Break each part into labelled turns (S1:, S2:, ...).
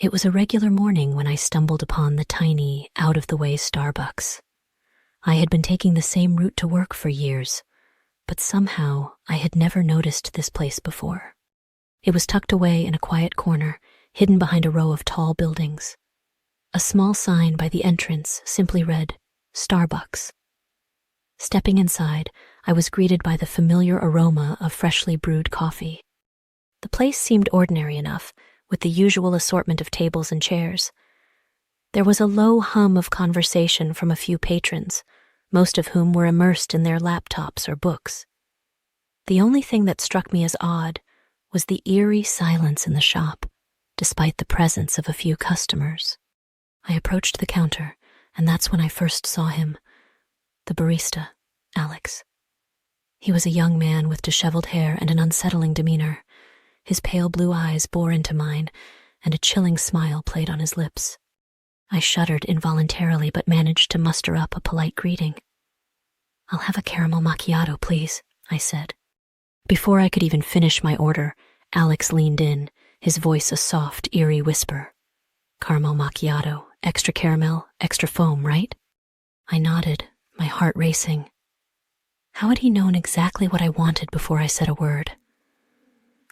S1: It was a regular morning when I stumbled upon the tiny, out-of-the-way Starbucks. I had been taking the same route to work for years, but somehow I had never noticed this place before. It was tucked away in a quiet corner, hidden behind a row of tall buildings. A small sign by the entrance simply read, Starbucks. Stepping inside, I was greeted by the familiar aroma of freshly brewed coffee. The place seemed ordinary enough, with the usual assortment of tables and chairs. There was a low hum of conversation from a few patrons, most of whom were immersed in their laptops or books. The only thing that struck me as odd was the eerie silence in the shop, despite the presence of a few customers. I approached the counter, and that's when I first saw him, the barista, Alex. He was a young man with disheveled hair and an unsettling demeanor. His pale blue eyes bore into mine, and a chilling smile played on his lips. I shuddered involuntarily but managed to muster up a polite greeting. "I'll have a caramel macchiato, please," I said. Before I could even finish my order, Alex leaned in, his voice a soft, eerie whisper. "Caramel macchiato, extra caramel, extra foam, right?" I nodded, my heart racing. How had he known exactly what I wanted before I said a word?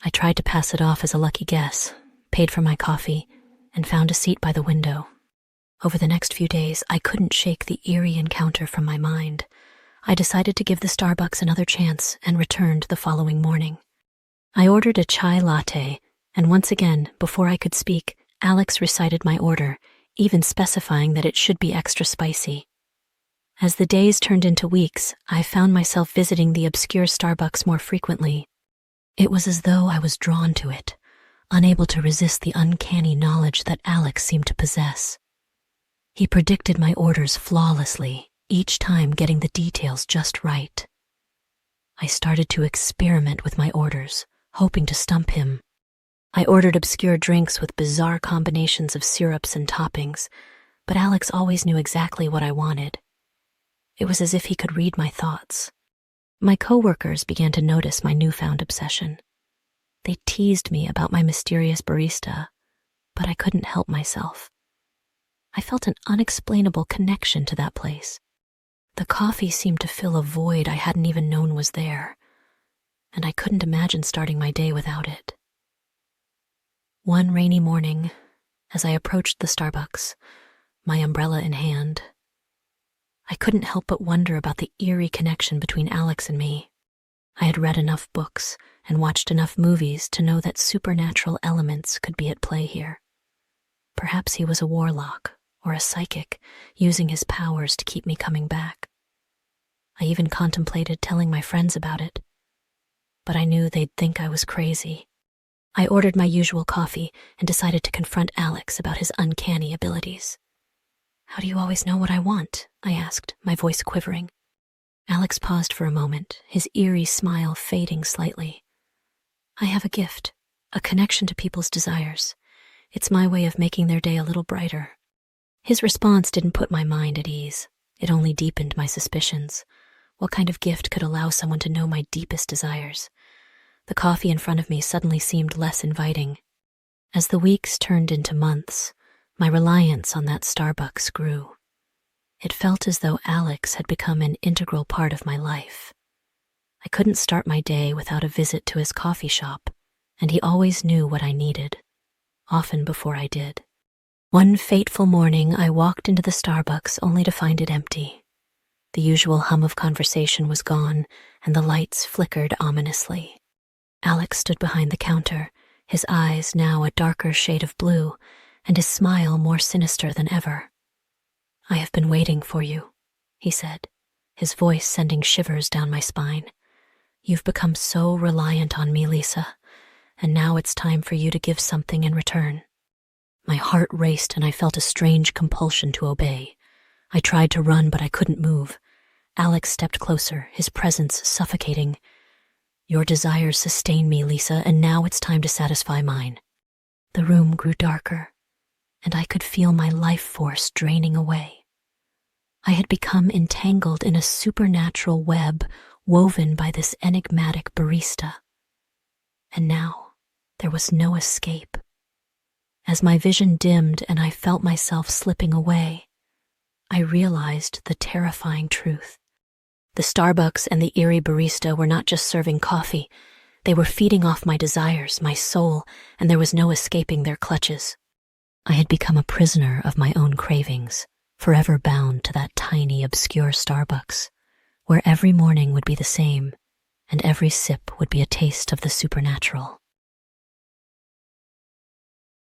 S1: I tried to pass it off as a lucky guess, paid for my coffee, and found a seat by the window. Over the next few days, I couldn't shake the eerie encounter from my mind. I decided to give the Starbucks another chance and returned the following morning. I ordered a chai latte, and once again, before I could speak, Alex recited my order, even specifying that it should be extra spicy. As the days turned into weeks, I found myself visiting the obscure Starbucks more frequently. It was as though I was drawn to it, unable to resist the uncanny knowledge that Alex seemed to possess. He predicted my orders flawlessly, each time getting the details just right. I started to experiment with my orders, hoping to stump him. I ordered obscure drinks with bizarre combinations of syrups and toppings, but Alex always knew exactly what I wanted. It was as if he could read my thoughts. My coworkers began to notice my newfound obsession. They teased me about my mysterious barista, but I couldn't help myself. I felt an unexplainable connection to that place. The coffee seemed to fill a void I hadn't even known was there, and I couldn't imagine starting my day without it. One rainy morning, as I approached the Starbucks, my umbrella in hand, I couldn't help but wonder about the eerie connection between Alex and me. I had read enough books and watched enough movies to know that supernatural elements could be at play here. Perhaps he was a warlock or a psychic, using his powers to keep me coming back. I even contemplated telling my friends about it, but I knew they'd think I was crazy. I ordered my usual coffee and decided to confront Alex about his uncanny abilities. "How do you always know what I want?" I asked, my voice quivering. Alex paused for a moment, his eerie smile fading slightly. "I have a gift, a connection to people's desires. It's my way of making their day a little brighter." His response didn't put my mind at ease. It only deepened my suspicions. What kind of gift could allow someone to know my deepest desires? The coffee in front of me suddenly seemed less inviting. As the weeks turned into months, my reliance on that Starbucks grew. It felt as though Alex had become an integral part of my life. I couldn't start my day without a visit to his coffee shop, and he always knew what I needed, often before I did. One fateful morning, I walked into the Starbucks only to find it empty. The usual hum of conversation was gone, and the lights flickered ominously. Alex stood behind the counter, his eyes now a darker shade of blue, and his smile more sinister than ever. "I have been waiting for you," he said, his voice sending shivers down my spine. "You've become so reliant on me, Lisa, and now it's time for you to give something in return." My heart raced and I felt a strange compulsion to obey. I tried to run, but I couldn't move. Alex stepped closer, his presence suffocating. "Your desires sustain me, Lisa, and now it's time to satisfy mine." The room grew darker, and I could feel my life force draining away. I had become entangled in a supernatural web woven by this enigmatic barista. And now there was no escape. As my vision dimmed and I felt myself slipping away, I realized the terrifying truth. The Starbucks and the eerie barista were not just serving coffee. They were feeding off my desires, my soul, and there was no escaping their clutches. I had become a prisoner of my own cravings, forever bound to that tiny, obscure Starbucks, where every morning would be the same, and every sip would be a taste of the supernatural.